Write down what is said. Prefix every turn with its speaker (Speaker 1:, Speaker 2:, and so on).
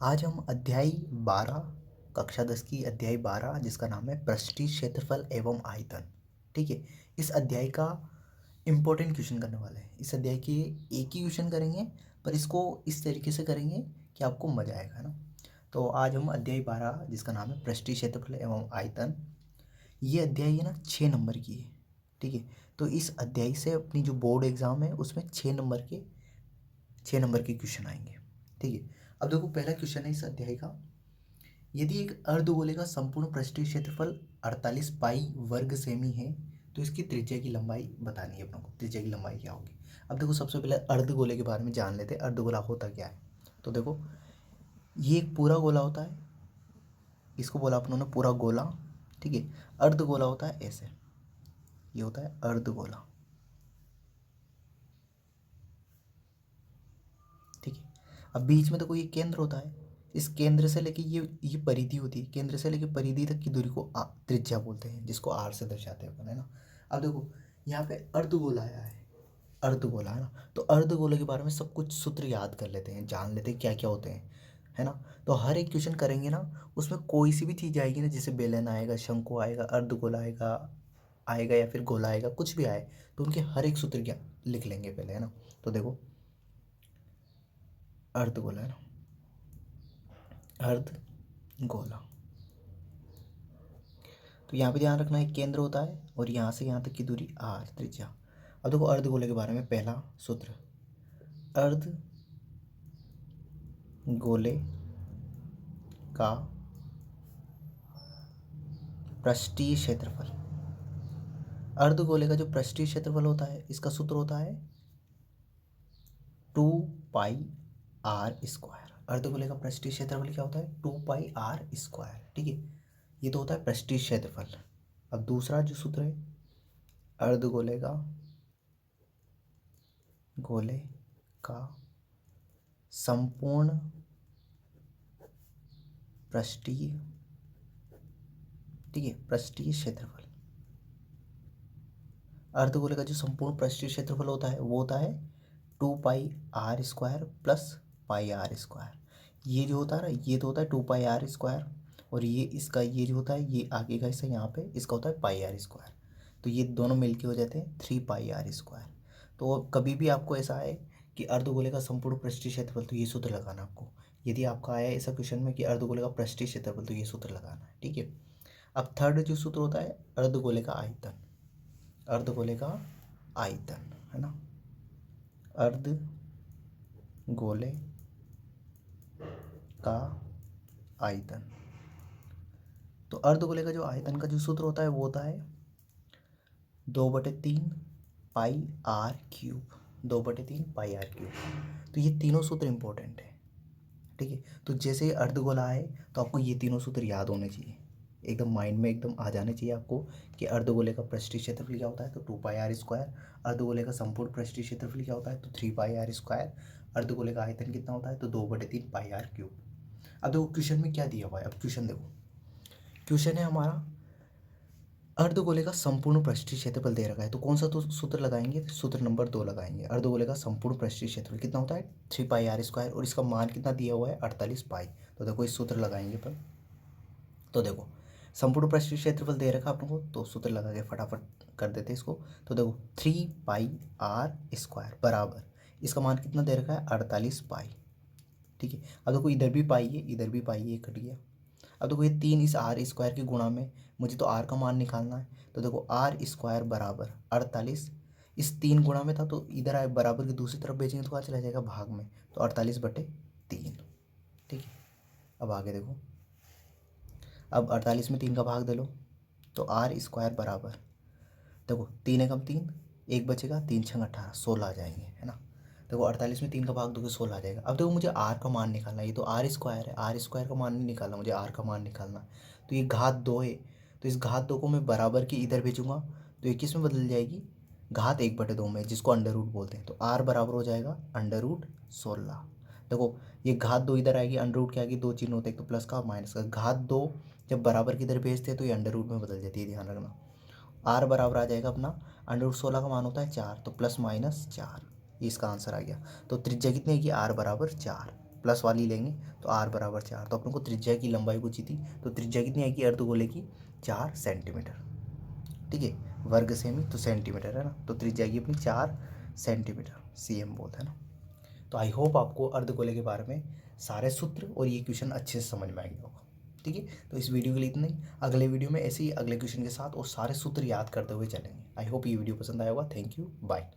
Speaker 1: आज हम अध्याय 12 कक्षा 10 की अध्याय 12 जिसका नाम है पृष्ठीय क्षेत्रफल एवं आयतन। ठीक है। इस अध्याय का इम्पोर्टेंट क्वेश्चन करने वाले हैं। इस अध्याय के एक ही क्वेश्चन करेंगे, पर इसको इस तरीके से करेंगे कि आपको मजा आएगा ना। तो आज हम अध्याय 12 जिसका नाम है पृष्ठीय क्षेत्रफल एवं आयतन, ये अध्याय है ना 6 नंबर की है। ठीक है। तो इस अध्याय से अपनी जो बोर्ड एग्जाम है उसमें 6 नंबर के क्वेश्चन आएंगे। ठीक है। अब देखो, पहला क्वेश्चन है इस अध्याय का। यदि एक अर्धगोले का संपूर्ण पृष्ठीय क्षेत्रफल 48 पाई वर्ग सेमी है तो इसकी त्रिज्या की लंबाई बतानी है अपने को। त्रिज्या की लंबाई क्या होगी? अब देखो, सबसे पहले अर्धगोले के बारे में जान लेते हैं। अर्धगोला होता क्या है? तो देखो, ये एक पूरा गोला होता है, इसको बोला अपनों ने पूरा गोला। ठीक है। अर्धगोला होता है ऐसे, ये होता है अर्धगोला। ठीक है। अब बीच में तो कोई केंद्र होता है। इस केंद्र से लेके ये परिधि होती है, केंद्र से लेके परिधि तक की दूरी को त्रिज्या बोलते हैं, जिसको आर से दर्शाते हैं अपन, है ना। अब देखो, यहाँ पे अर्धगोला आया है, अर्धगोला है ना। तो अर्धगोले के बारे में सब कुछ सूत्र याद कर लेते हैं, जान लेते हैं क्या क्या होते हैं, है ना। तो हर एक क्वेश्चन करेंगे ना, उसमें कोई सी भी चीज़ आएगी ना, जैसे बेलन आएगा, शंकु आएगा, अर्धगोला आएगा आएगा या फिर गोला आएगा, कुछ भी आए तो उनके हर एक सूत्र क्या लिख लेंगे पहले, है ना। तो देखो, अर्धगोला है ना, अर्ध गोला। तो यहाँ पे ध्यान रखना, एक केंद्र होता है और यहाँ से यहाँ तक की दूरी आर त्रिज्या। अब देखो, अर्धगोले के बारे में पहला सूत्र, अर्ध गोले का पृष्ठीय क्षेत्रफल। अर्धगोले का जो पृष्ठीय क्षेत्रफल होता है, इसका सूत्र होता है 2 पाई r²। अर्धगोले का पृष्ठीय क्षेत्रफल क्या होता है? 2 पाई r²। ठीक है। ये तो होता है पृष्ठीय क्षेत्रफल। अब दूसरा जो सूत्र है, अर्धगोले का गोले का संपूर्ण पृष्ठीय, ठीक है, पृष्ठीय क्षेत्रफल। अर्धगोले का जो संपूर्ण पृष्ठीय क्षेत्रफल होता है वो होता है 2 पाई r² प्लस पाई r²। ये जो होता है ना, ये तो होता है 2 पाई r², और ये इसका ये जो होता है, ये आगे का हिस्सा यहाँ पे इसका होता है पाई r²। तो ये दोनों मिलके हो जाते हैं 3 पाई r²। तो कभी भी आपको ऐसा आए कि अर्धगोले का संपूर्ण पृष्ठीय क्षेत्रफल, तो ये सूत्र लगाना आपको। यदि आपका आया ऐसा क्वेश्चन में कि अर्धगोले का पृष्ठीय क्षेत्रफल, तो ये सूत्र लगाना है। ठीक है। अब थर्ड जो सूत्र होता है, अर्धगोले का आयतन। अर्धगोले का आयतन, है ना, अर्धगोले का आयतन। तो अर्धगोले का जो आयतन का जो सूत्र होता है वो होता है 2/3 पाई r³। 2/3 पाई r³। तो ये तीनों सूत्र इंपॉर्टेंट है। ठीक है। तो जैसे ही अर्धगोला आए तो आपको ये तीनों सूत्र याद होने चाहिए, एकदम माइंड में एकदम आ जाने चाहिए आपको कि अर्धगोले का पृष्ठीय क्षेत्रफल क्या होता है, तो 2 पाई r²। अर्धगोले का संपूर्ण पृष्ठीय क्षेत्रफल क्या होता है, तो 3 पाई r²। अर्धगोले का आयतन कितना होता है, तो 2/3 पाई r³। अब देखो क्वेश्चन में क्या दिया हुआ है। अब क्वेश्चन देखो, क्वेश्चन है हमारा अर्धगोले का संपूर्ण पृष्ठीय क्षेत्रफल दे रखा है, तो कौन सा तो सूत्र लगाएंगे? सूत्र नंबर 2 लगाएंगे। अर्धगोले का संपूर्ण पृष्ठीय क्षेत्रफल कितना होता है? 3 पाई r², और इसका मान कितना दिया हुआ है? 48 पाई। तो देखो, इस सूत्र लगाएंगे पर। तो देखो, संपूर्ण पृष्ठीय क्षेत्रफल दे रखा आप लोगों को, तो सूत्र लगा के फटाफट कर देते इसको। तो देखो, 3 पाई r² बराबर, इसका मान कितना दे रखा है? 48 पाई। ठीक है। अब देखो, इधर भी पाई है, इधर भी पाई है, ये कट गया। अब देखो, ये 3 इस r² के गुणा में, मुझे तो r का मान निकालना है। तो देखो, r² बराबर 48, इस 3 गुणा में था तो इधर आए बराबर की दूसरी तरफ भेजेंगे तो क्या चला जाएगा? भाग में। तो 48/3। ठीक है। अब आगे देखो, अब 48 में 3 का भाग दे लो, तो r² बराबर, देखो 3 एकम 3, एक बचेगा, 3 छंग 18, 16 आ जाएंगे, है ना। देखो, 48 में 3 का भाग दोगे 16 आ जाएगा। अब देखो, मुझे r का मान निकालना है। ये तो r² है, r² का मान नहीं निकालना, मुझे r का मान निकालना है। तो ये घात 2 है, तो इस घात 2 को मैं बराबर की इधर भेजूंगा, तो ये किस में बदल जाएगी? घात 1/2 में, जिसको अंडर रूट बोलते हैं। तो r बराबर हो जाएगा √16। देखो, ये घात 2 इधर आएगी, अंडर रूट क्या आएगी? 2 चिन्ह होते हैं, एक तो प्लस का और माइनस का। घात 2 जब बराबर की इधर भेजते हैं तो ये अंडर रूट में बदल जाती है, ध्यान रखना। r बराबर आ जाएगा अपना, √16 का मान होता है 4, तो +-4, ये इसका आंसर आ गया। तो त्रिज्या कितनी है कि r बराबर 4, प्लस वाली लेंगे तो r बराबर 4। तो अपन को त्रिज्या की लंबाई पूछी थी, तो त्रिज्या कितनी आएगी अर्धगोले की? 4 सेंटीमीटर। ठीक है, वर्ग सेमी तो सेंटीमीटर है ना, तो त्रिज्या की अपनी 4 सेंटीमीटर, cm बोलते हैं ना। तो आई होप आपको अर्धगोले के बारे में सारे सूत्र और ये क्वेश्चन अच्छे से समझ में आ गया होगा। ठीक है, तो इस वीडियो के लिए इतना ही। अगले वीडियो में ऐसे ही अगले क्वेश्चन के साथ और सारे सूत्र याद करते हुए चलेंगे। आई होप ये वीडियो पसंद आया होगा। Thank you, bye.